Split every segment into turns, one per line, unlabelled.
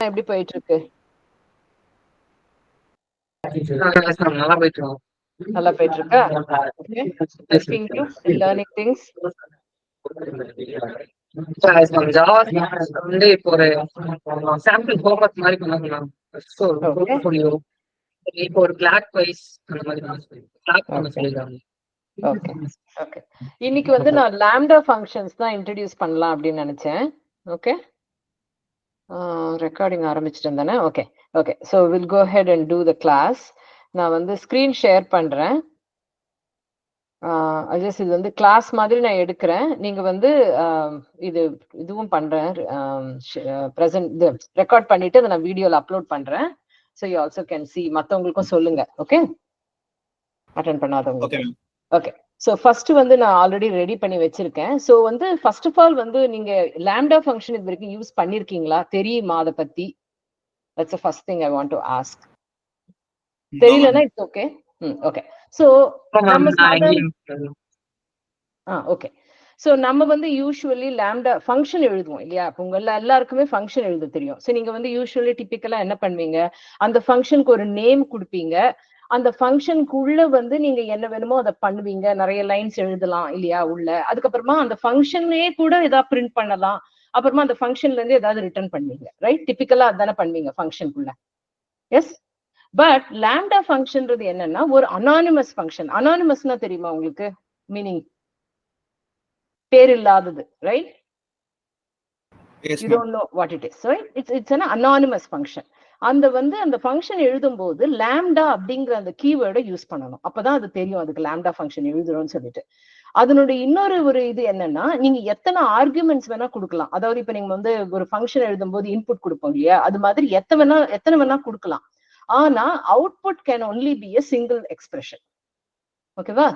எப்படி போயிட்டு இருக்கு? நல்லா போயிட்டு இருக்கா? Helping you in learning things.
வந்து இப்போ ஒரு சாம்பிள் ஹோம்வொர்க் மாதிரி பண்ணலாம். ஸோ போர்ட்ஃபோலியோ இப்போ ஒரு கிளாக் வைஸ் அந்த மாதிரி கிளாக் பண்ண சொல்லிருக்காங்க.
Okay okay. இன்னைக்கு வந்து நான் லாம்டா ஃபங்க்ஷன்ஸ் தான் இன்ட்ரோடியூஸ் பண்ணலாம் அப்படின்னு நினைச்சேன். ஓகே, ரெக்கார்டிங் ஆரம்பிச்சிட்டேன் தானே? Okay okay. So will go ahead and do the class. நான் வந்து ஸ்க்ரீன் ஷேர் பண்ணுறேன். அஜஸ் இது வந்து கிளாஸ் மாதிரி நான் எடுக்கிறேன். நீங்க வந்து இதுவும் பண்றேன். ப்ரெசென்ட் இது ரெக்கார்ட் பண்ணிட்டு அதை நான் வீடியோல அப்லோட் பண்றேன். So you also can see. மற்றவங்களுக்கும் சொல்லுங்க. ஓகே, அட்டென்ட் பண்ணாதவங்களுக்கு. ஓகே. ஸோ ஃபர்ஸ்ட் வந்து நான் ஆல்ரெடி ரெடி பண்ணி வச்சிருக்கேன். ஸோ வந்து ஃபர்ஸ்ட் ஆஃப் ஆல் வந்து நீங்க லாம்டா ஃபங்க்ஷன் இது வரைக்கும் யூஸ் பண்ணிருக்கீங்களா? தெரியுமா அதை பத்தி? That's the first thing I want to ask. தெரியலனா இட்ஸ் ஓகே. ஓகே. ஸோ நம்ம ஓகே. ஸோ நம்ம வந்து யூஸ்வலி லாம்டா ஃபங்க்ஷன் எழுதுவோம் இல்லையா? உங்க எல்லாருக்குமே ஃபங்க்ஷன் எழுத தெரியும். ஸோ நீங்க வந்து யூஸ்வலி டிப்பிக்கலா என்ன பண்ணுவீங்க? அந்த ஃபங்க்ஷனுக்கு ஒரு நேம் கொடுப்பீங்க. அந்த ஃபங்க்ஷனுக்குள்ள வந்து நீங்க என்ன வேணுமோ அதை பண்ணுவீங்க. நிறைய லைன்ஸ் எழுதலாம் இல்லையா உள்ள. அதுக்கப்புறமா அந்த ஃபங்க்ஷனே கூட ஏதாவது பிரிண்ட் பண்ணலாம். அப்புறமா அந்த ஃபங்க்ஷன்ல இருந்து ஏதாவது ரிட்டர்ன் பண்ணுவீங்க. ரைட்? டிப்பிக்கலா அதானே பண்ணுவீங்க ஃபங்க்ஷனுக்குள்ள. எஸ். பட் லாம்டா ஃபங்க்ஷன்றது என்னன்னா ஒரு அனானிமஸ் ஃபங்க்ஷன். அனானிமஸ்னா தெரியுமா உங்களுக்கு மீனிங்? பேர் இல்லாதது, right? You don't know what it is, right? It's an anonymous function. அந்த ஃபங்க்ஷன் எழுதும்போது லாம்டா அப்படிங்கிற அந்த கீவேர்டை யூஸ் பண்ணணும். அப்பதான் அது தெரியும் அதுக்கு லாம்டா ஃபங்க்ஷன் எழுதுறோம்னு சொல்லிட்டு. அதனுடைய இன்னொரு ஒரு இது என்னன்னா, நீங்க எத்தனை ஆர்குமெண்ட்ஸ் வேணா கொடுக்கலாம். அதாவது இப்ப நீங்க வந்து ஒரு ஃபங்க்ஷன் எழுதும்போது இன்புட் கொடுப்போம் இல்லையா? அது மாதிரி எத்தனை வேணா கொடுக்கலாம். ஆனா output can only be a single expression. ஓகேவா?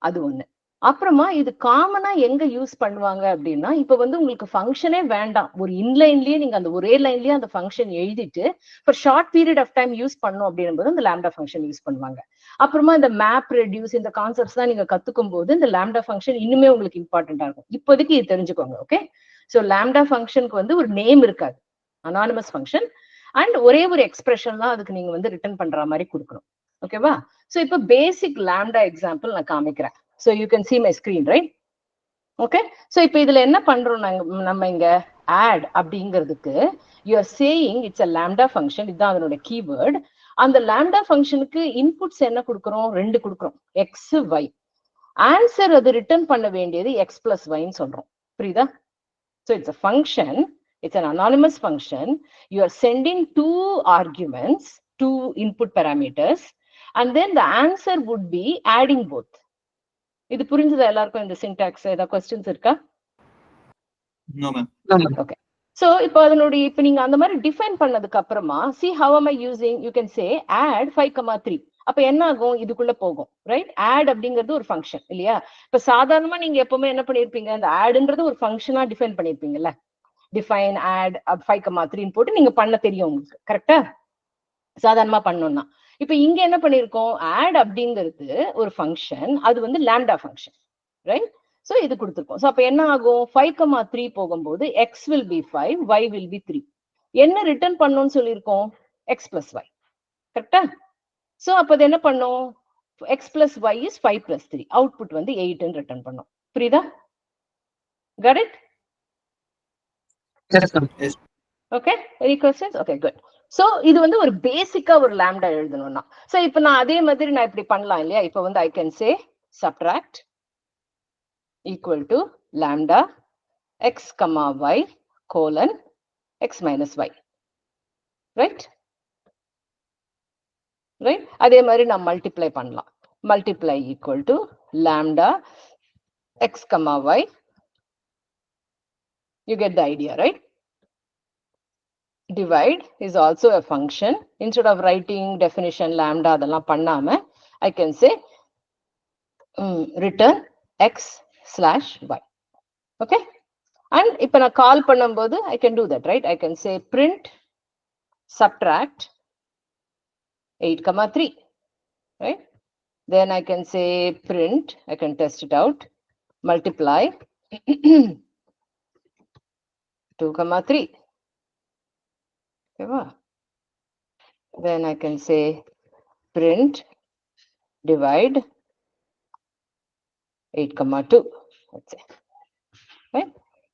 அது ஒண்ணு. அப்புறமா இது காமனா எங்க யூஸ் பண்ணுவாங்க அப்படின்னா, இப்ப வந்து உங்களுக்கு ஃபங்க்ஷனே வேண்டாம். ஒரு இன்லைன்லயே நீங்க அந்த ஒரே லைன்லயே அந்த ஃபங்க்ஷன் எழுதிட்டு for short period of time use பண்ணணும் அப்படின்னும்போது அந்த லாம்டா ஃபங்க்ஷன் யூஸ் பண்ணுவாங்க. அப்புறமா இந்த மேப் ரெடியூஸ் இந்த கான்செப்ட்ஸ் தான் நீங்க கத்துக்கும் போது இந்த லாம்டா ஃபங்க்ஷன் இன்னுமே உங்களுக்கு இம்பார்ட்டன்டா இருக்கும். இப்போதைக்கு இது தெரிஞ்சுக்கோங்க. ஓகே. ஸோ லாம்டா ஃபங்க்ஷனுக்கு வந்து ஒரு நேம் இருக்காது. அனானிமஸ் ஃபங்க்ஷன் அண்ட் ஒரே ஒரு எக்ஸ்பிரஷன் தான் அதுக்கு நீங்க வந்து ரிட்டர்ன் பண்ற மாதிரி கொடுக்கணும். ஓகேவா? ஸோ இப்போ பேசிக் லாம்டா எக்ஸாம்பிள் நான் காமிக்கிறேன். So you can see my screen, right? Okay. So இப்போ இதுல என்ன பண்றோம் நம்ம இங்க ஆட் அப்படிங்கிறதுக்கு you are saying it's a lambda function. இதுதான் அதனோட கீவேர்ட். அந்த லாம்டா ஃபங்க்ஷனுக்கு இன்புட்ஸ் என்ன கொடுக்குறோம்? 2 கொடுக்குறோம், எக்ஸ் ஒய். ஆன்சர் அது ரிட்டர்ன் பண்ண வேண்டியது எக்ஸ் பிளஸ் ஒய்ன்னு சொல்றோம். புரியுதா? So it's a function. It's an anonymous function. You are sending 2 arguments, 2 input parameters, and then the answer would be adding both. இது புரிஞ்சதா எல்லாருக்கும் இந்த சின்டாக்ஸ்? ஏதாவது क्वेश्चंस இருக்கா?
No ma'am.
Okay. So இப்போ அதனுடைய இப்போ நீங்க அந்த மாதிரி டிஃபைன் பண்ணதுக்கு அப்புறமா see how am I using, you can say add 5,3. அப்ப என்ன ஆகும்? இதுக்குள்ள போகும், ரைட்? ஆட் அப்படிங்கிறது ஒரு ஃபங்க்ஷன் இல்லையா? இப்ப சாதாரணமா நீங்க எப்பவுமே என்ன பண்ணிருப்பீங்க? அந்த ஆட்ன்றது ஒரு ஃபங்க்ஷனா டிஃபைன் பண்ணிருப்பீங்கல்ல. டிஃபைன் ஆட் 5,3 போட்டு நீங்க பண்ண தெரியும் உங்களுக்கு. கரெக்டா? சாதாரணமா பண்ணணும்னா. இப்ப இங்க என்ன பண்ணிருக்கோம்? ஆட் அப்படிங்கிறது ஒரு ஃபங்க்ஷன். அது வந்து லாம்டா ஃபங்க்ஷன், ரைட்? சோ இது கொடுத்துருக்கோம். சோ அப்ப என்ன ஆகும்? 5,3 போகும்போது x will be 5, y will be 3. என்ன ரிட்டர்ன் பண்ணணும்னு சொல்லியிருக்கோம்? X plus y. கரெக்டா? சோ அப்ப அது என்ன பண்ணும்? X plus y is 5 plus 3. Output வந்து 8 ரிட்டர்ன் பண்ணும். புரியுதா? Got it?
Yes.
Okay, any questions? Okay, good. So இது வந்து ஒரு பேசிக்கா ஒரு லாம்டா எழுதணும்னா, சோ இப்போ நான் அதே மாதிரி நான் இப்படி பண்ணலாம் இல்லையா? இப்போ வந்து I can say subtract equal to lambda x comma y colon x minus y, right? Right? அதே மாதிரி நான் மல்டிப்ளை பண்ணலாம். Multiply equal to lambda x comma y. You get the idea, right? Divide is also a function. Instead of writing definition lambda அதெல்லாம் பண்ணாம I can say return x slash y. Okay? And இப்ப நான் கால் பண்ணும்போது I can do that, right? I can say print subtract 8,3, right? Then I can say print, I can test it out, multiply 2,3. Okay. Then I can say print divide 8,2. Let's say. Right?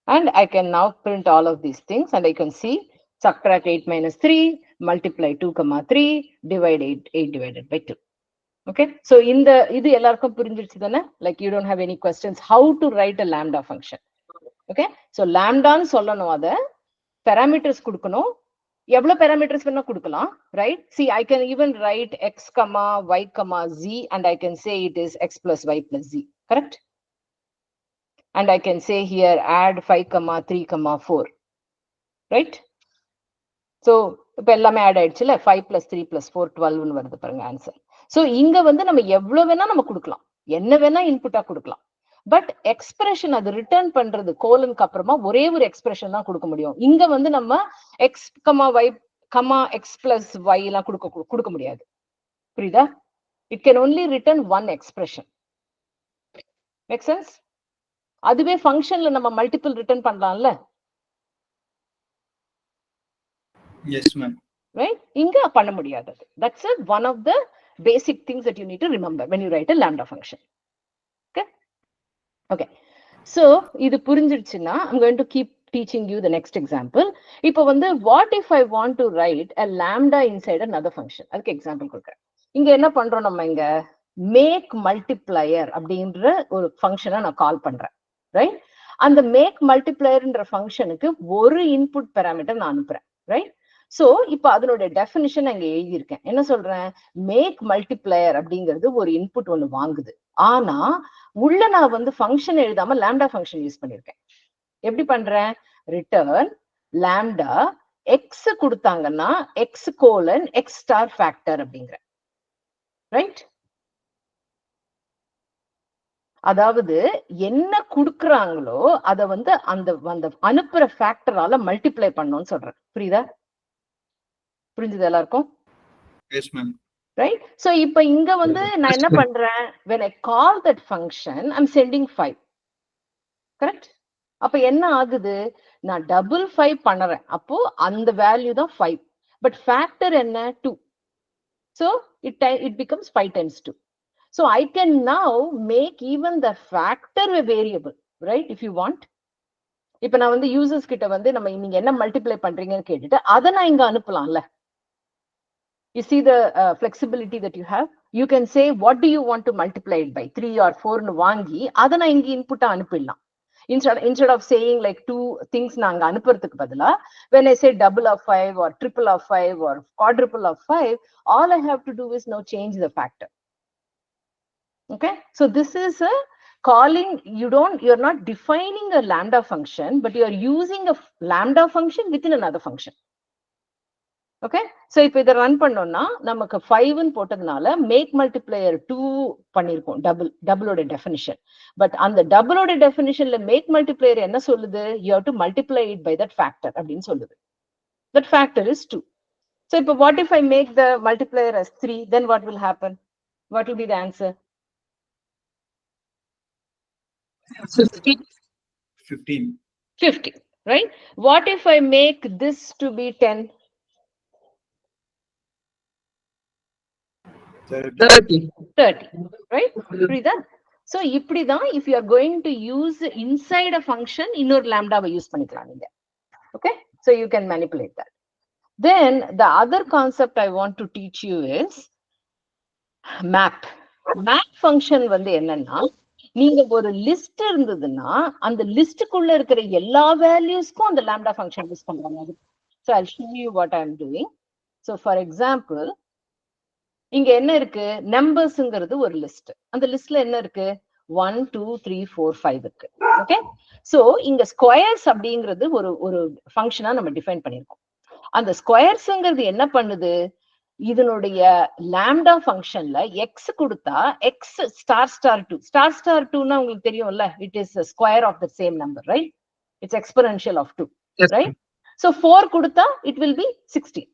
And I can now print all of these things and I can see subtract 8 minus 3, multiply 2,3, divide 8 divided by 2. Okay. So in the idu ellarkum purinjiruchudana, like you don't have any questions how to write a lambda function. Okay. So lambda nu sollanum adha parameters kudukanum. எவ்வளவு parameters வேணா கொடுக்கலாம், right? See, I can even write x comma y comma z and I can say it is x plus y plus z, correct? And I can say here add 5 comma 3 comma 4, right? So இப்ப எல்லாமே add ஆயிடுச்சுல, 5 plus 3 plus 4 12 னு வருது பாருங்க answer. So இங்க வந்து நம்ம எவ்வளவு வேணா நம்ம கொடுக்கலாம், என்ன வேணா இன்புட்டா கொடுக்கலாம். பட் எக்ஸ்பிரஷன் அது ரிட்டர்ன் பண்றது கோலனுக்கு அப்புறமா ஒரே ஒரு எக்ஸ்பிரஷன் தான் கொடுக்க முடியும். இங்க வந்து நம்ம x comma y comma x plus y எல்லாம் கொடுக்க முடியாது. புரியுதா? It can only return one expression. Make sense? அதுவே ஃபங்க்ஷன்ல நம்ம மல்டிபிள் ரிட்டர்ன் பண்ணலாம்ல.
Yes, ma'am.
Right? Inga panna mudiyadhu. That's one of the basic things that you need to remember when you write a lambda function. Okay? Okay. So, idu purinjiruchina, I'm going to keep teaching you the next example. Ipo vandu, what if I want to write a lambda inside another function? Adukku example kudukuren. Inga enna pandrom namma inga make multiplier அப்படின்ற ஒரு ஃபங்க்ஷனை நான் கால் பண்றேன், right? அந்த make மல்டிப்ளையர்ன்ற ஃபங்க்ஷனுக்கு ஒரு input parameter நான் அனுப்புறேன், ரைட்? சோ இப்ப அதனுடைய டெஃபினிஷன் அங்க எழுதியிருக்கேன். என்ன சொல்றேன்? மேக் மல்டிப்ளையர் அப்படிங்கிறது ஒரு இன்புட் ஒண்ணு வாங்குது. ஆனா உள்ள நான் வந்து ஃபங்க்ஷன் எழுதாம லாம்டா ஃபங்க்ஷன் யூஸ் பண்ணிருக்கேன். எப்படி பண்றேன்? ரிட்டர்ன் லாம்டா எக்ஸ் கொடுத்தாங்கன்னா X colon X star factor அப்படிங்கிற, ரைட்? அதாவது என்ன குடுக்குறாங்களோ அத வந்து அந்த அனுப்புற ஃபேக்டரால மல்டிப்ளை பண்ணணும்னு சொல்றேன். புரியுதா? புரிஞ்சுது எல்லாருக்கும்?
Yes, ma'am.
Right? So இப்ப இங்க வந்து நான் என்ன பண்றேன்? When I call that function, I'm sending 5. Correct? அப்ப என்ன ஆகுது? நான் double 5 பண்றேன். அப்போ அந்த வேல்யூ தான் 5. But factor என்ன? 2. So it becomes 5 times 2. So I can now make even the factor a variable, right? If you want. இப்ப நான் வந்து யூசர்ஸ் கிட்ட வந்து நம்ம நீங்க என்ன மல்டிப்ளை பண்றீங்கன்னு கேட்டுட்டு அதை நான் இங்க அனுப்பலாம்ல. You see the flexibility that you have. You can say what do you want to multiply it by, 3 or 4 னு வாங்கி அதை நான் இங்க இன்புட்டா அனுப்பிடலாம். Instead of saying like two things நாங்க அனுப்புறதுக்கு பதிலா, when I say double of 5 or triple of 5 or quadruple of 5, all I have to do is now change the factor. Okay, so this is a calling. You're not defining a lambda function, but you are using a lambda function within another function. Okay, so இப்ப இத run பண்ணோம்னா நமக்கு 5 ன்னு போட்டதுனால make multiplier 2 பண்ணிருக்கோம், டபுளோட definition. But அந்த டபுளோட டெஃபினிஷன்ல make multiplier என்ன சொல்லுது? You have to multiply it by that factor அப்படின்னு சொல்லுது. That factor is 2. So இப்ப what if I make the multiplier as 3? Then what will happen? What will be the answer?
15.
Right? What if I make this to be 10?
30.
30, right? புரியுதா? So இப்படிதான் if you are going to use inside a function இன்னொரு lambda-வை use பண்ணிக்கலாம் நீங்க. Okay, so you can manipulate that. Then the other concept I want to teach you is map. Map function வந்து என்னன்னா, நீங்க ஒரு list இருந்ததுன்னா அந்த லிஸ்டுக்குள்ள இருக்கிற எல்லா வேல்யூஸ்க்கும் அந்த lambda function யூஸ் பண்றாங்க. So I'll show you what I'm doing. So for example, இங்க என்ன இருக்கு? நம்பர்ஸ்ங்கிறது ஒரு லிஸ்ட். அந்த லிஸ்ட்ல என்ன இருக்கு? 1 2 3 4 5 இருக்கு. ஓகே, சோ இங்க ஸ்கொயர்ஸ் அப்படிங்கிறது ஒரு ஃபங்க்ஷனா நம்ம டிஃபைன் பண்ணிருக்கோம். அந்த ஸ்கொயர்ஸ்ங்கிறது என்ன பண்ணுது? இதனுடைய லாம்டா ஃபங்க்ஷன்ல எக்ஸ் கொடுத்தா x star star 2 star star 2னா உங்களுக்கு தெரியும்ல, it is square of the same number, right? It's exponential of 2, right? So 4 கொடுத்தா it will be 16,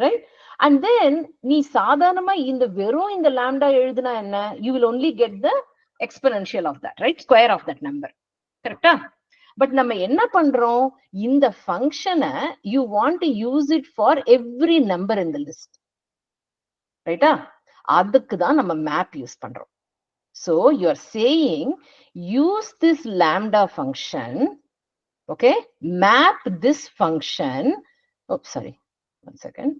right? And then நீ சாதாரணமா இந்த வெறும் இந்த lambda எழுதுனா என்ன? You will only get the exponential of that, right? Square of that number. Correct? But நம்ம என்ன பண்றோம், இந்த ஃபங்க்ஷனை you want to use it for every number in the list, ரைட்டா? அதுக்கு தான் நம்ம மேப் யூஸ் பண்றோம். So you are saying use this lambda function, okay, map this function, oh sorry, one second,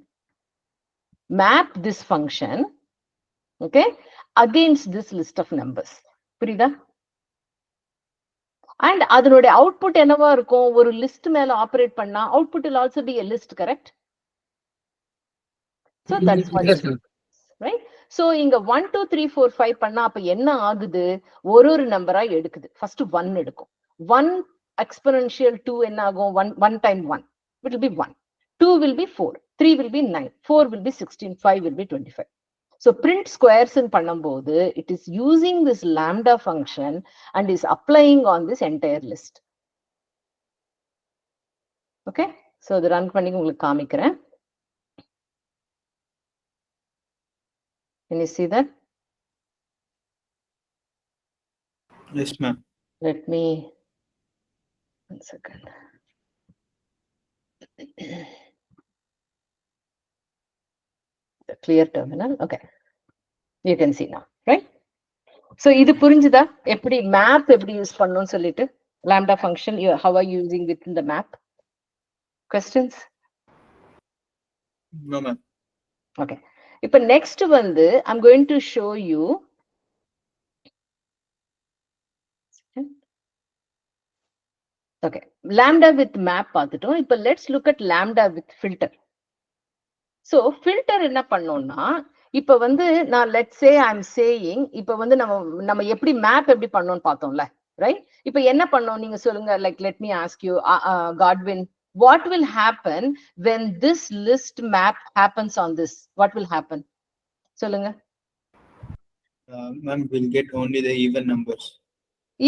map this function, okay, against this list of numbers. புரியுதா? And அதனுடைய output என்னவா இருக்கும், ஒரு லிஸ்ட் மேல ஆபரேட் பண்ணா output will also be a list, correct? So that's what
Yes,
it
ma'am.
is, right? So இங்க 1 2 3 4 5 பண்ணா அப்ப என்ன ஆகுது, ஒரு நம்பரா எடுக்குது. ஃபர்ஸ்ட் 1 எடுக்கும். 1 exponential 2 என்ன ஆகும், 1 time 1 it will be 1, 2 will be 4, 3 will be 9, 4 will be 16, 5 will be 25. So print squares in பண்ணும்போது it is using this lambda function and is applying on this entire list. Okay, so இது run பண்ணி உங்களுக்கு காமிக்கிறேன். Can you see that?
Yes, ma'am.
Let me, one second. The clear terminal. Okay, you can see now, right? So இது புரிஞ்சுதா, எப்படி map எப்படி use பண்ணணும்னு சொல்லிட்டு lambda function, how are you using it in the map? Questions?
No, ma'am.
Okay, இப்ப next வந்து I'm going to show you, okay, lambda with map பார்த்துட்டோம். இப்ப let's look at lambda with filter. So filter என்ன பண்ணோம்னா, இப்ப வந்து நான் let's say I'm saying, இப்ப வந்து நம்ம எப்படி மேப் எப்படி பண்ணோம்னு பார்த்தோம்ல, right? இப்ப என்ன பண்ணோம் நீங்க சொல்லுங்க, like let me ask you, Godwin, what will happen when this list map happens on this? What will happen? சொல்லுங்க.
Ma'am, we'll get only the even numbers.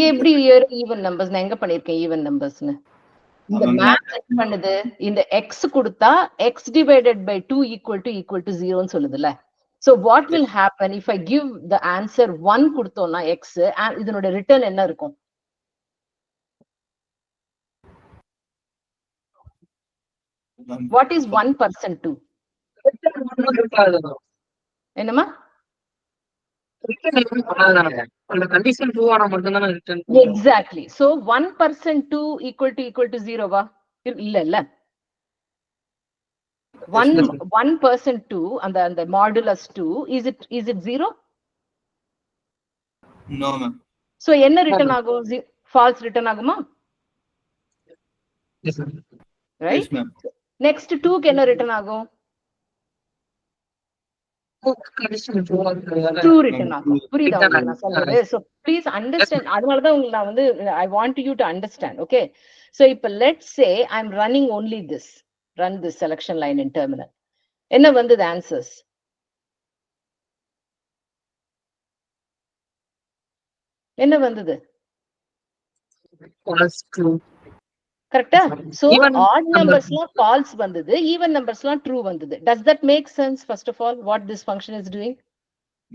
எப்படி even numbers? நான் எங்க பண்ணிருக்கேன் even numbers-னு? இந்த மேப் என்ன பண்ணுது, இந்த x கொடுத்தா x divided by 2 equal to 0 ன்னு சொல்லுதுல. So what will happen if I give the answer 1 கொடுத்தோம்னா x, இதனோட return என்ன இருக்கும்? What is 1% 2? என்னமா? Exactly. So 1% 2 equal to 0 வா? இல்ல. 1% 2 அந்த modulus 2, is it 0?
No, ma'am.
So என்ன ரிட்டர்ன் ஆகும்? False ரிட்டர்ன் ஆகுமா?
Yes, ma'am.
Right?
Yes, ma'am.
Next 2 க்கு என்ன ரிட்டர்ன் ஆகும்? True ரிட்டர்ன் ஆகும். புரியுதா உங்களுக்கு நான் சொல்றது? So please understand, அதனால தான் உங்களுக்கு நான் வந்து I want you to understand, okay? So இப்ப let's say I'm running only this, run this selection line in terminal. என்ன வந்தது answers? என்ன வந்தது? கரெக்டா? So odd numbersலாம் false வந்தது, even numbersலாம் true வந்தது. Does that make sense? First of all, what this function is doing?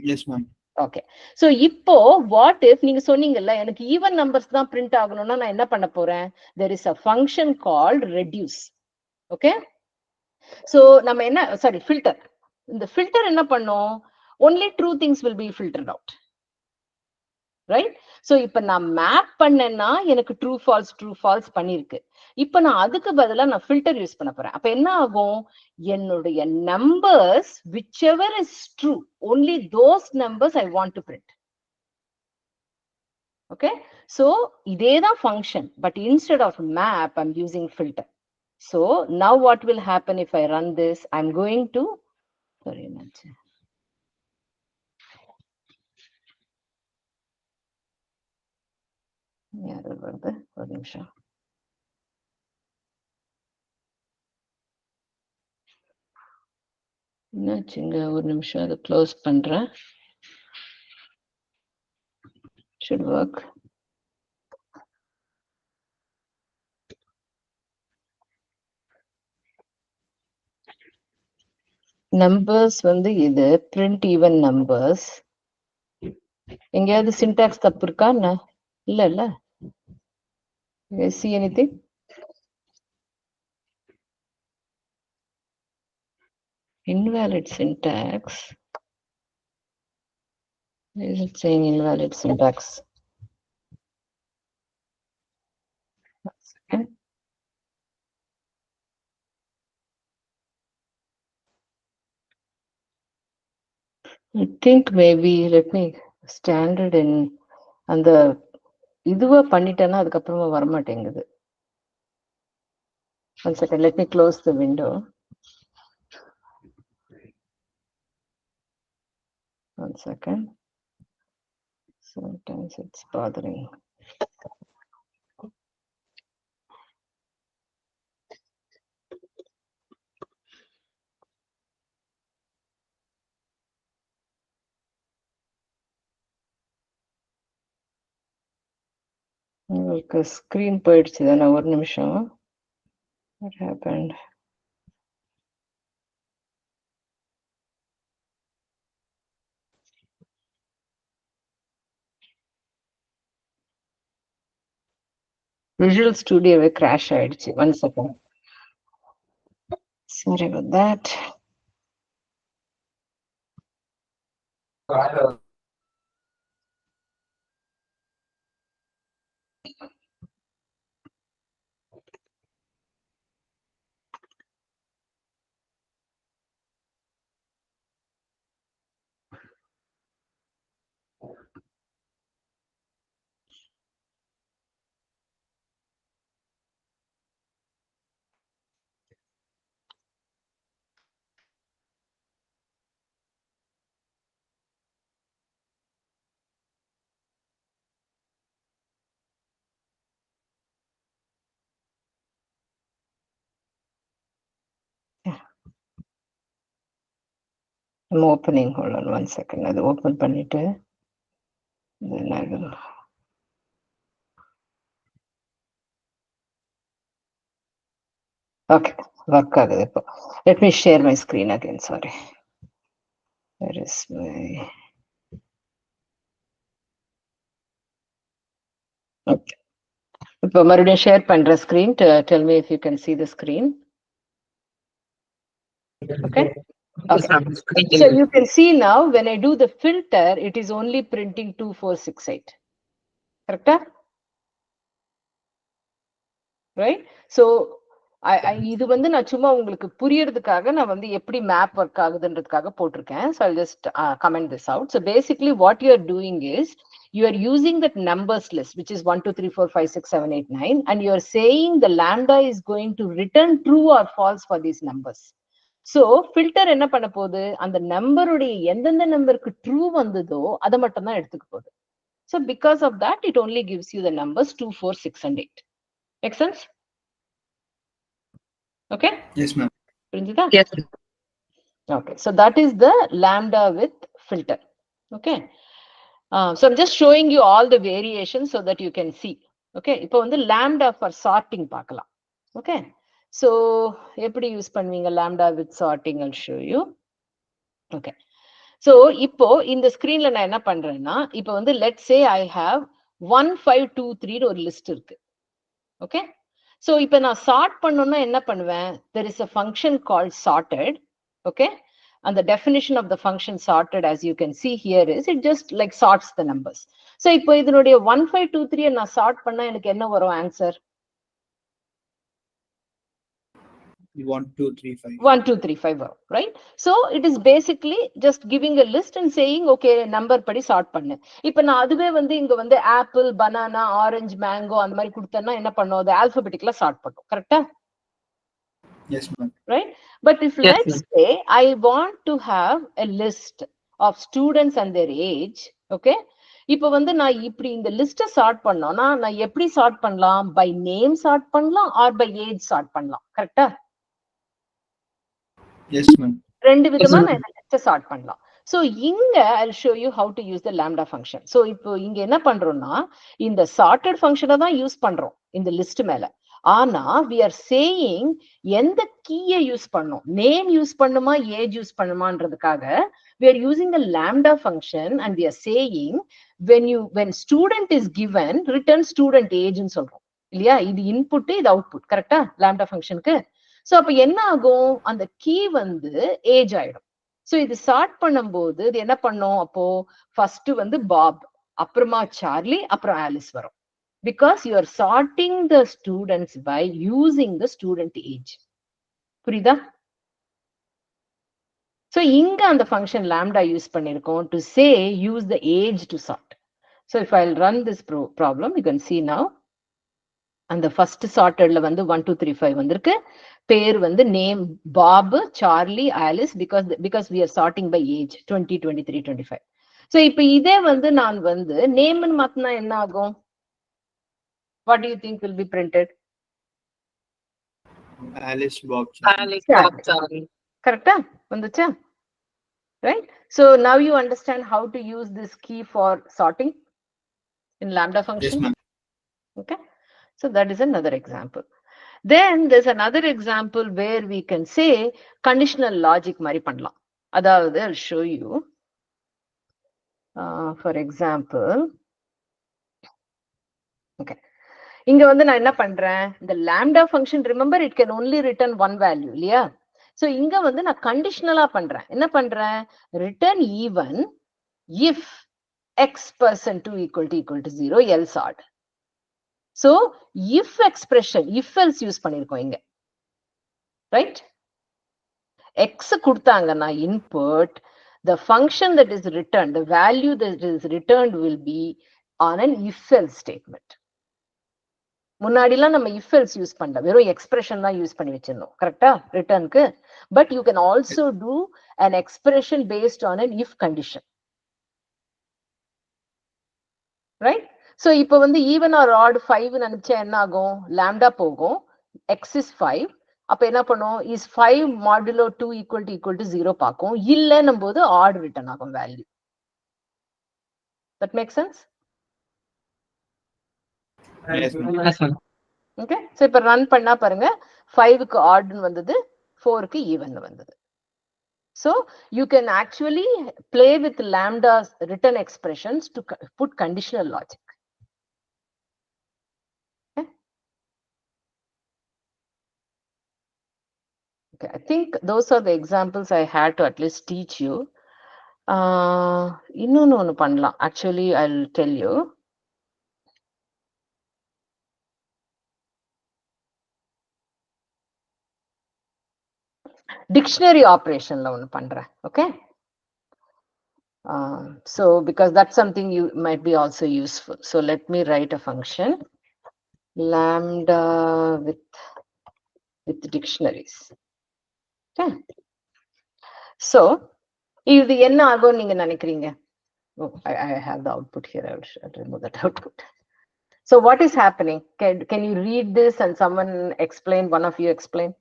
Yes, ma'am.
Okay, so இப்போ what if நீங்க சொன்னீங்கல்ல எனக்கு even numbers தான் print ஆகணும்னா நான் என்ன பண்ண போறேன்? There is a function called reduce. Okay, so நம்ம என்ன, sorry, filter. இந்த filter என்ன பண்ணும்? Only true things will be filtered out, right? So இப்ப நான் மேப் பண்ணேன்னா எனக்கு true false பண்ணிருக்கு. இப்ப நான் அதுக்கு பதிலா நான் filter யூஸ் பண்ண போறேன். அப்ப என்ன ஆகும்? என்னுடைய numbers whichever is true, only those numbers I want to print. Okay, so இதேதான் function, but instead of map I'm using filter. So now what will happen if I run this? I'm going to, sorry, யாரு வருது, ஒரு நிமிஷம். என்னாச்சுங்க, ஒரு நிமிஷம் அதை close பண்றேன். Should work. Numbers வந்து இது print even numbers. எங்கேயாவது syntax தப்பு இருக்கா என்ன? இல்ல You guys see anything? Invalid syntax. Is it saying invalid syntax? Okay. I think maybe let me standard in அந்த இதுவா பண்ணிட்டேன்னா அதுக்கப்புறமா வரமாட்டேங்குது. One second, let me close the window. One second. Sometimes it's bothering. உங்களுக்கு screen போயிடுச்சு தானே, ஒரு நிமிஷம். What happened? Visual Studio crash ஆயிடுச்சு. One second. Sorry about that. I'm opening. Hold on 1 second. அது open பண்ணிட்டு then I will. Okay, work ஆகுது இப்போ. Let me share my screen again. Sorry. Where is my? Okay. இப்போ மறுபடியும் share பண்ற screen. Tell me if you can see the screen. Okay. Okay. So you can see now when I do the filter, it is only printing 2468. Correct? Right? So இது வந்து நான் சும்மா உங்களுக்கு புரியறதுக்காக நான் வந்து எப்படி மேப் ஒர்க் ஆகுதுன்றதுக்காக போட்டிருக்கேன். So I'll just comment this out. So basically what you are doing is you are using that numbers list, which is 1 2 3 4 5 6 7 8 9, and you are saying the lambda is going to return true or false for these numbers. So filter என்ன பண்ண போகுது, அந்த நம்பருடைய எந்தெந்த நம்பருக்கு true வந்ததோ அதை மட்டும் தான் எடுத்துக்க போகுது. So because of that, it only gives you the numbers 2 4 6 and 8. Make sense? Okay.
Yes, ma'am.
Yes.
Okay, so that is the lambda with filter. Okay. So I'm just showing you all the variations so that you can see. Okay. இப்போ வந்து lambda for sorting பார்க்கலாம். Okay. So எப்படி use பண்ணுவீங்க lambda with sorting? I'll show you. Okay. So இப்போ இந்த ஸ்கிரீன்ல நான் என்ன பண்றேன்னா, இப்போ வந்து let's say I have 1 5 2 3 ஒரு லிஸ்ட் இருக்கு. Okay. So இப்போ நான் sort பண்ணனும்னா என்ன பண்ணுவேன்? There is a function called sorted. Okay. And the definition of the function sorted, as you can see here, is it just like sorts the numbers. So இப்போ இதனுடைய 1 5 2 3 நான் sort பண்ணா எனக்கு என்ன வரும் ஆன்சர்?
1 2 3 5.
1 2 3 5 வரும், right? So it is basically just giving a list and saying okay number படி sort பண்ணு. இப்போ நான் அதுவே வந்து இங்க வந்து ஆப்பிள், பனானா, ஆரஞ்சு, மேங்கோ அந்த மாதிரி கொடுத்தேன்னா என்ன பண்ணும்? அது alphabetically sort பண்ணும். கரெக்ட்டா?
Yes, ma'am.
Right? But if
Yes,
let's say I want to have a list of students and their age, okay? இப்போ வந்து நான் இப்படி இந்த லிஸ்ட சார்ட் பண்ணோம்னா நான் எப்படி சார்ட் பண்ணலாம்? பை நேம் சார்ட் பண்ணலாம் ஆர் பை ஏஜ் சார்ட் பண்ணலாம். கரெக்ட்டா?
Yes, ma'am.
ரெண்டு விதமா நான் இந்த லிஸ்ட சார்ட் பண்ணலாம். So இங்க I'll show you how to use the lambda function. So இப்போ இங்க என்ன பண்றோம்னா இந்த sorted function தான் யூஸ் பண்றோம் இந்த லிஸ்ட் மேல. ஆனா we are saying எந்த கீயை யூஸ் பண்ணோம், நேம் யூஸ் பண்ணுமா ஏஜ் யூஸ் பண்ணுமான்றதுக்காக we are using the lambda function and we are saying when student is given return student age ன்னு சொல்றோம். இல்லையா? இது இன்புட், இது அவுட்புட். கரெக்டா? லாம்டா ஃபங்க்ஷனுக்கு. சோ அப்ப என்ன ஆகும்? அந்த கீ வந்து ஏஜ் ஆயிடும். சோ இது சார்ட் பண்ணும்போது இது என்ன பண்ணும்? அப்போ ஃபர்ஸ்ட் வந்து பாப், அப்புறமா சார்லி, அப்புறம் ஆலிஸ் வரும். Because you are sorting the students by using the student age. புரியுதா? சோ இங்க அந்த ஃபங்க்ஷன் லாம்டா யூஸ் பண்ணிருக்கோம் to say use the age to sort. So if I'll run this problem, you can see now. And the first sorted வந்து 1 2 3 5 வந்திருக்கு. பேர் வந்து name Bob, Charlie, Alice, because we are sorting by age 20 23 25. So இப்போ இதே வந்து நான் வந்து நேம்னு மாத்தினா என்ன ஆகும்? What do you think will be printed?
Alice Bob.
Alex Bob Charlie.
கரெக்டா? வந்துச்சா? Right? So now you understand how to use this key for sorting in lambda function.
Yes, ma'am.
Okay, so that is another example. Then there's another example where we can say conditional logic mari pannalam. Adavadhu I'll show you. For example, okay, இங்க வந்து நான் என்ன பண்றேன்? இந்த lambda function, remember it can only return one value, இல்லையா? So இங்க வந்து நான் கண்டிஷனலா பண்றேன். என்ன பண்றேன்? Return even if x% 2 equal to 0 else odd. So if expression, if else use பண்ணிருக்கோம் இங்க. Right? X கொடுத்தாங்கன்னா input, the function that is returned, the value that is returned will be on an if else statement. முன்னாடிலாம் நம்ம if else use பண்ணல, வெறும் expression தான் use பண்ணி வச்சிருந்தோம். கரெக்டா? ரிட்டர்னுக்கு. But you can also do an expression based on an if condition. Right? So இப்போ வந்து even or odd 5 நினைச்சா என்ன ஆகும்? லாம்டா போகும், x is 5. அப்ப என்ன பண்ணும்? is 5 modulo 2 equal to 0 பார்க்கும். இல்லைன்னும் போது odd return ஆகும் value. That makes sense?
Yes, ma'am.
Yes, ma'am.
Okay, so இப்ப run பண்ணா பாருங்க, 5க்கு odd வந்தது, 4க்கு even வந்தது. So you can actually play with lambda's written expressions to put conditional logic. Okay, I think those are the examples I had to at least teach you. இன்னொன்னு ஒண்ணு பண்ணலாம். Actually, I'll tell you. Dictionary operationல ஒண்ணு பண்றேன். Okay? So because that's something you might be also useful. So let me write a function, lambda with dictionaries. Okay? So இது என்ன ஆகும் நீங்க நினைக்கிறீங்க? Oh, I have the output here. I'll remove that output. So what is happening? Can you read this and someone explain? One of you explain.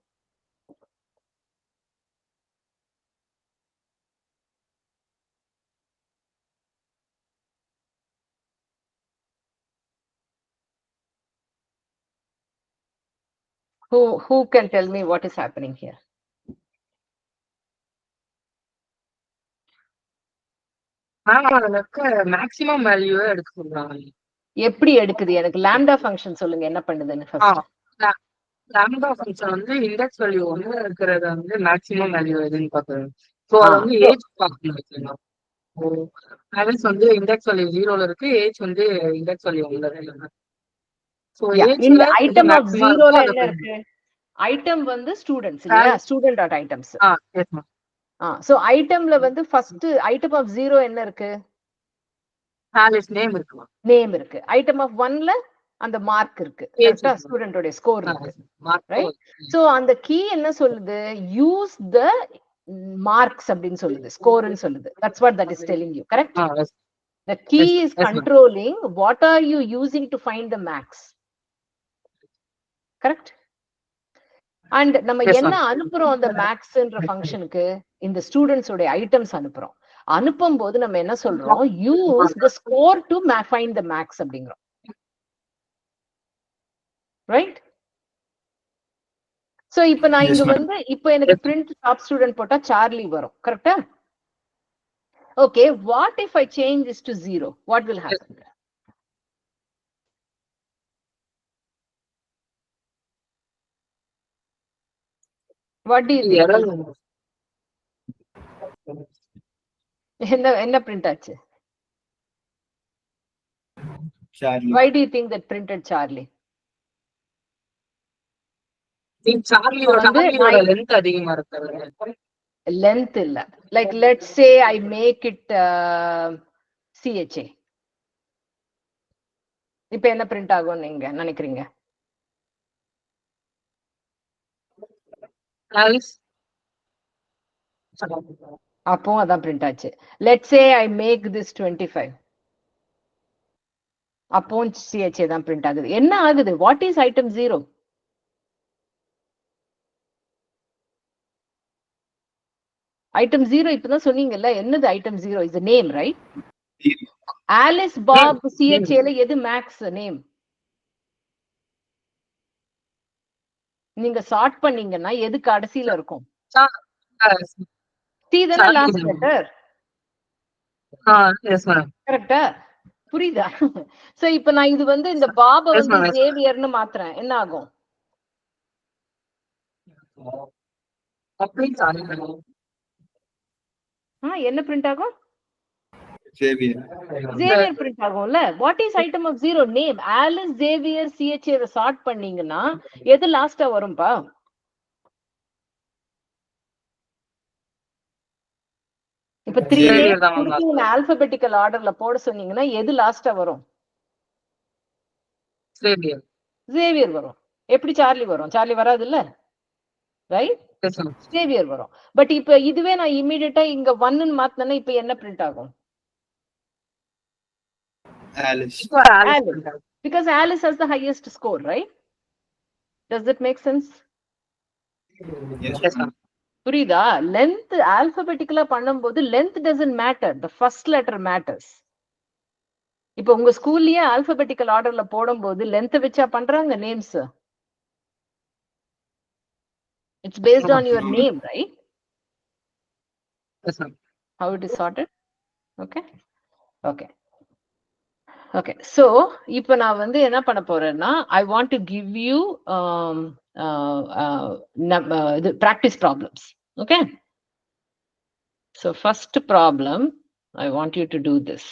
Who can tell me what is happening here?
அதுல இருக்க maximum வேல்யூவே எடுக்க சொல்றாங்க.
எப்படி எடுக்குது? எனக்கு lambda function சொல்லுங்க என்ன பண்ணுதுன்னு ஃபர்ஸ்ட்.
லாம்டா ஃபங்க்ஷன் வந்து இண்டெக்ஸ் வேல்யூ வந்து இருக்கிறத வந்து மேக்ஸிமம் வேல்யூ எதுன்னு பாக்குறது. சோ அது வந்து ஏஜ் பார்க்கணும் வச்சுக்கோங்க. ஆலிஸ் வந்து இண்டெக்ஸ் வேல்யூ 0ல இருக்கு, ஏஜ் வந்து இண்டெக்ஸ் வேல்யூ 1ல இருக்கு. சோ
இந்த ஐட்டம் ஆஃப் 0ல என்ன இருக்கு? ஐட்டம் வந்து ஸ்டூடண்ட்ஸ் இல்லையா? Student dot items.
Yes ma'am.
So ஐட்டம்ல வந்து ஃபர்ஸ்ட் ஐட்டம் ஆஃப் 0 என்ன இருக்கு?
ஆலிஸ் நேம் இருக்கு.
நேம் இருக்கு. ஐட்டம் ஆஃப் 1ல அந்த மார்க் இருக்கு. கரெக்ட்டா? ஸ்டூடண்டோட ஸ்கோர் இருக்கு. ரைட்? சோ அந்த கீ என்ன சொல்லுது? யூஸ் த marks அப்படின்னு சொல்லுது, ஸ்கோர்னு சொல்லுது. That's what that is telling you, correct? The key is controlling what are you using to find the max, correct? And நம்ம என்ன அனுப்புறோம் அந்த maxன்ற ஃபங்க்ஷனுக்கு? இந்த ஸ்டூடண்ட்ஸ் உடைய ஐட்டம்ஸ் அனுப்புறோம். அனுப்பும் போது நம்ம என்ன சொல்றோம்? use the score to find the max அப்படிங்கிறோம். Right? So இப்ப நான் இங்க வந்து இப்ப எனக்கு print top student போட்டா சார்லி வரும், கரெக்ட்டா? Okay, what if I change this to 0? What will happen? What do you think?
error.
என்ன print ஆச்சு?
Charlie.
Why do you think that printed Charlie?
சார்லியோட லென்த் அதிகமா இருக்கு.
Length இல்ல. Like let's say I make it CHA. இப்ப என்ன print ஆகும் நீங்க நினைக்கிறீங்க? அப்போ அதான் print ஆச்சு. Let's say I make this 25. அப்போ CHA தான் print ஆகுது. என்ன ஆகுது? What is item 0? Item 0 இப்பதான் சொன்னீங்கல்ல, என்னது item 0? is the name, right? Alice, Bob, CHA ல எது max name? நீங்க சார்ட் பண்ணீங்கன்னா எது கடைசியில இருக்கும்? C தானே லாஸ்ட் லெட்டர். கரெக்டா? புரியுதா? சோ இப்ப நான் இது வந்து இந்த பாப வந்து சேவியர்னு மாத்துறேன், என்ன ஆகும்? என்ன பிரிண்ட் ஆகும்? Xavier print ஆகும்ல. What is item of 0? Name. Alice, Xavier, CHA sort பண்ணீங்கன்னா எது லாஸ்டா வரும்பா? இப்ப 3 names alphabetical orderல போட சொன்னீங்கன்னா எது லாஸ்டா வரும்? Xavier வரும். எப்படி சார்லி வரும்? சார்லி வராது இல்ல, ரைட்? Xavier வரும். பட் இப்ப இதுவே நான் இமிடியேட்டா இங்க 1 ன்னு மாத்துனேன்னா இப்ப என்ன பிரிண்ட் ஆகும்?
Alice.
Alice. Because Alice has the highest score, right? Does that make sense?
Yes.
புரியுதா? லென்த் ஆல்பபெட்டிக்கலா பண்ணும்போது length doesn't matter, the first letter matters. இப்போ உங்க ஸ்கூல்லயே ஆல்பபெட்டிக்கல் ஆர்டர்ல போடும்போது லென்த் வச்சா பண்றாங்க names. It's based on your name, right?
Yes, ma'am.
How it is sorted? Okay. Okay. Okay. So இப்போ நான் வந்து என்ன பண்ண போறேன்னா I want to give you இது practice problems. Okay. So first problem, I want you to do this.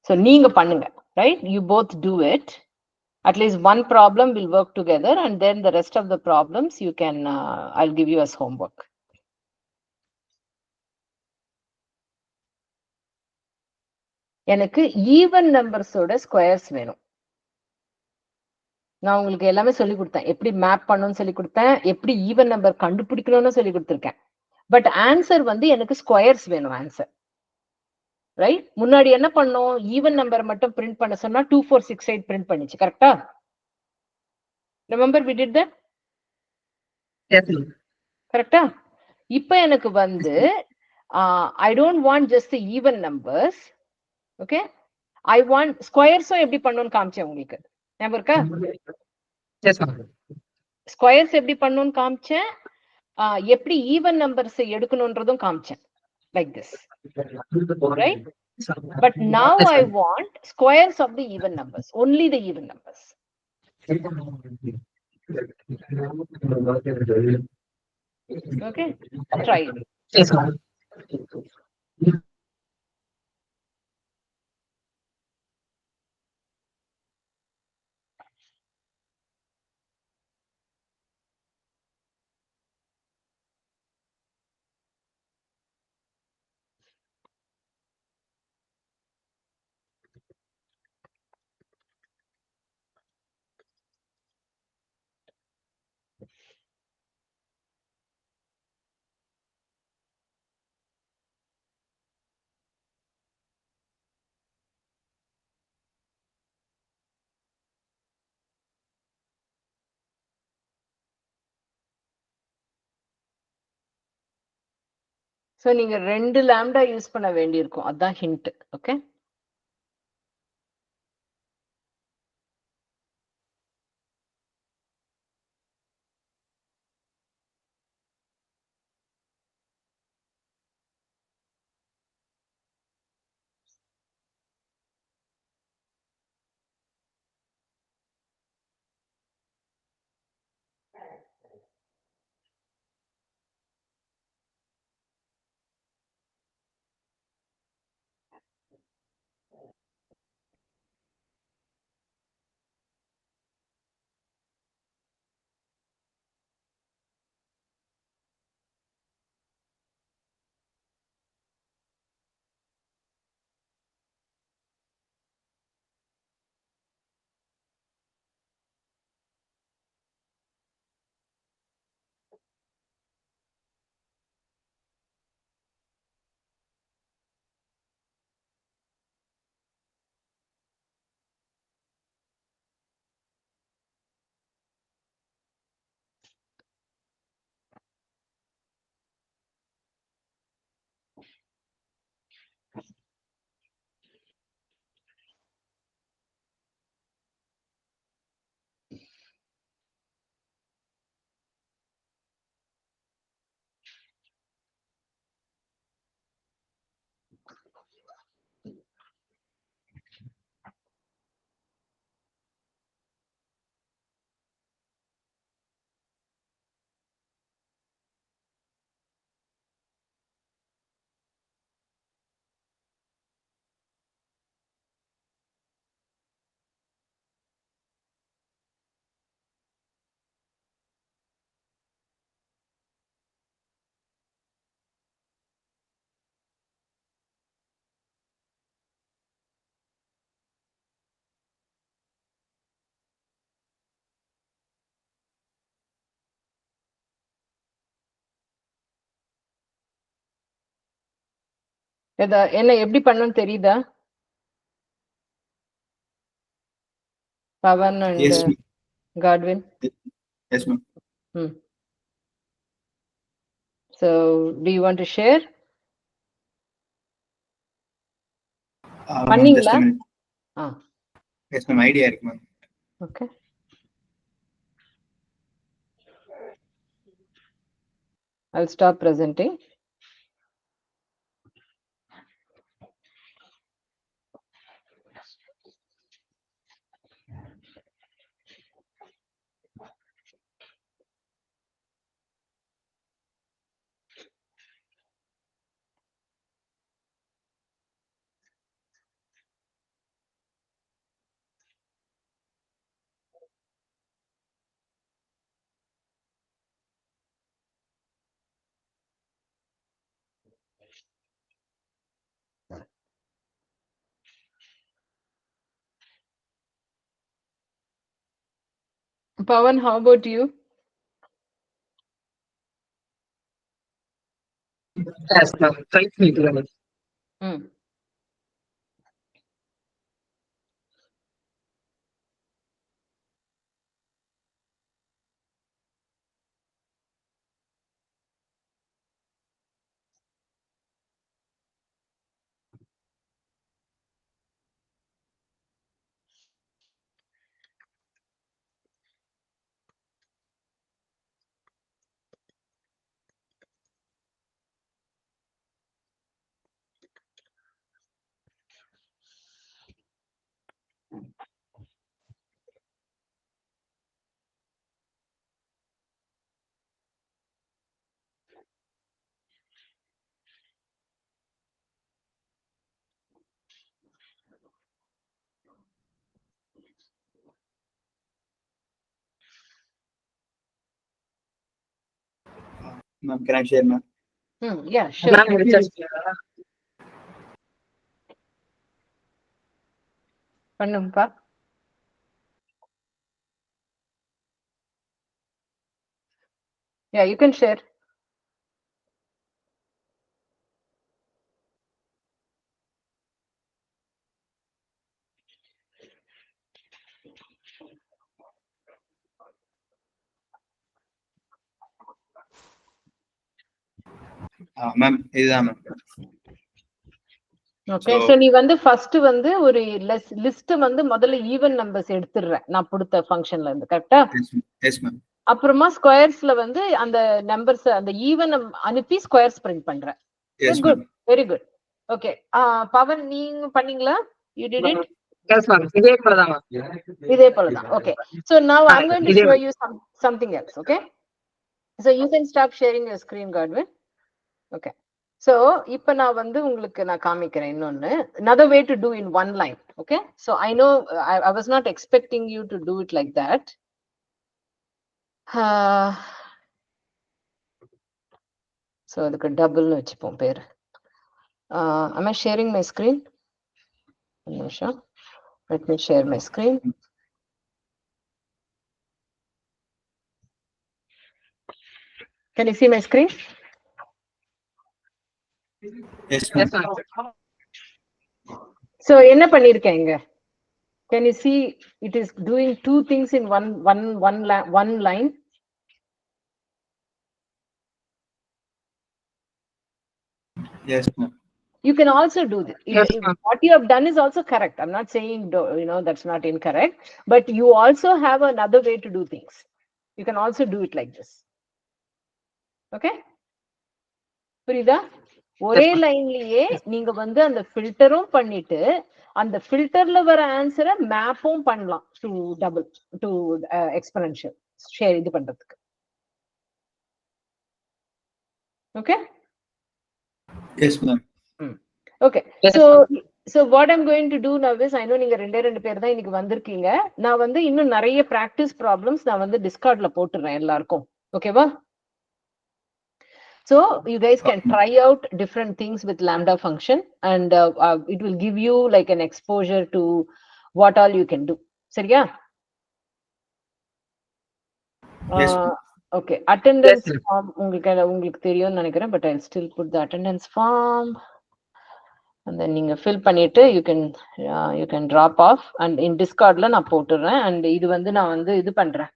So நீங்க பண்ணுங்க, right? You both do it. At least one problem will work together, and then the rest of the problems you can, I'll give you as homework. எனக்கு even நம்பர்ஸோட squares வேணும். நான் உங்களுக்கு எல்லாமே சொல்லி கொடுத்தேன், எப்படி மேப் பண்ணணும்னு சொல்லி கொடுத்தேன், எப்படி ஈவன் நம்பர் கண்டுபிடிக்கணும்னு சொல்லி கொடுத்துருக்கேன். பட் ஆன்சர் வந்து எனக்கு ஸ்கொயர்ஸ் வேணும் ஆன்சர், ரைட்? முன்னாடி என்ன பண்ணோம்? ஈவன் நம்பர் மட்டும் பிரிண்ட் பண்ண சொன்னா 2468 பிரிண்ட் பண்ணிச்சு, கரெக்டா? Remember we did that?
Yes, ma'am.
கரெக்டா? இப்போ எனக்கு வந்து I don't want just the even numbers. Okay? I want squares-உம் எப்படி பண்ணணும்னு காமிச்சேன் உங்களுக்கு. ஞாபகம் இருக்கா?
Yes, ma'am.
ஸ்கொயர்ஸ் எப்படி பண்ணணும்னு காமிச்சேன், எப்படி ஈவன் நம்பர்ஸ் எடுக்கணும்ன்றதும் காமிச்சேன். Like this. Right? But now I want squares of the even numbers, only the even numbers. Okay? Try it.
Yes, ma'am.
So நீங்க 2 lambda யூஸ் பண்ண வேண்டியிருக்கும், அதான் hint. Okay? என்ன எப்படி பண்ணணும்னு தெரியுதா? Pavan and
Yes, ma'am.
Godwin.
Yes, ma'am.
So do you want to share?
Just
பண்ணீங்களா?
a minute. Yes, ma'am. Idea இருக்கு ma'am.
Okay. I'll stop presenting. Pavan, how about you?
Yes, ma'am. Thank you very much.
Ma'am, can I share, ma'am?
Yeah, sure.
Ma'am, you just
பண்ணுங்கப்பா. Yeah, you can share.
Ma'am, இதுதான் ma'am.
Okay, so நீ வந்து first வந்து ஒரு list வந்து முதல்ல even numbers எடுத்துடுறேன் நான் கொடுத்த ஃபங்க்ஷன்ல இருந்து, கரெக்டா?
Yes, ma'am.
அப்புறமா ஸ்கொயர்ஸ்ல வந்து அந்த நம்பர்ஸ் அந்த ஈவன் அனுப்பி ஸ்கொயர்ஸ் பிரிண்ட் பண்றேன். Good, very good. Okay, Pavan நீங்க பண்ணீங்களா? You did it?
Yes, ma'am. இதே போலதான் ma'am.
இதே போலதான். Okay, so now I'm going to show you something else. Okay, so you can stop sharing your screen, Godwin. Okay, so இப்ப நான் வந்து உங்களுக்கு நான் காமிக்கிறேன் இன்னொன்னு, another way to do in one line. Okay, so I know I was not expecting you to do it like that. So அதுக்கு டபுள்னு வச்சுப்போம் பேர். Am I sharing my screen? One நிமிஷம். Let me share my screen. Can you see my screen?
Yes, ma'am.
So என்ன பண்ணிருக்கேன் இங்க? Can you see it is doing two things in one line?
Yes, ma'am.
You can also do this.
Yes,
what you have done is also correct. I'm not saying that's not incorrect, but you also have another way to do things. You can also do it like this. Okay, புரியுதா? ஒரே லைன்லயே நீங்க வந்து அந்த ஃபில்டரும் பண்ணிட்டு அந்த ஃபில்டர்ல வர ஆன்சரை மேப்பும் பண்ணலாம் to double to exponential share இது பண்றதுக்கு. Okay?
Yes, ma'am.
Okay, so what I'm going to do now is, I know நீங்க ரெண்டு பேர் தான் இன்னைக்கு வந்திருக்கீங்க. நான் வந்து இன்னும் நிறைய பிராக்டிஸ் ப்ராப்ளம்ஸ் நான் வந்து டிஸ்கார்ட்ல போட்டுறேன் எல்லாருக்கும். ஓகேவா? So you guys can try out different things with Lambda function, and it will give you like an exposure to what all you can do. சரியா?
Yes.
Okay, attendance form உங்களுக்கு தெரியும்னு நினைக்கிறேன், but I'll still put the attendance form. and then நீங்க fill பண்ணிட்டு you can drop off and in discordல நான் போட்டுறேன் and இது வந்து நான் வந்து இது பண்றேன்.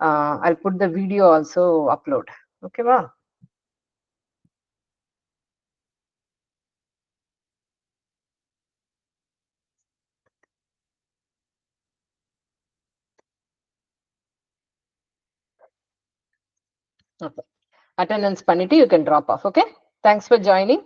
I'll put the video also upload. Okay வா? Okay. Attendance பண்ணிட்டு you can drop off. Okay. Thanks for joining.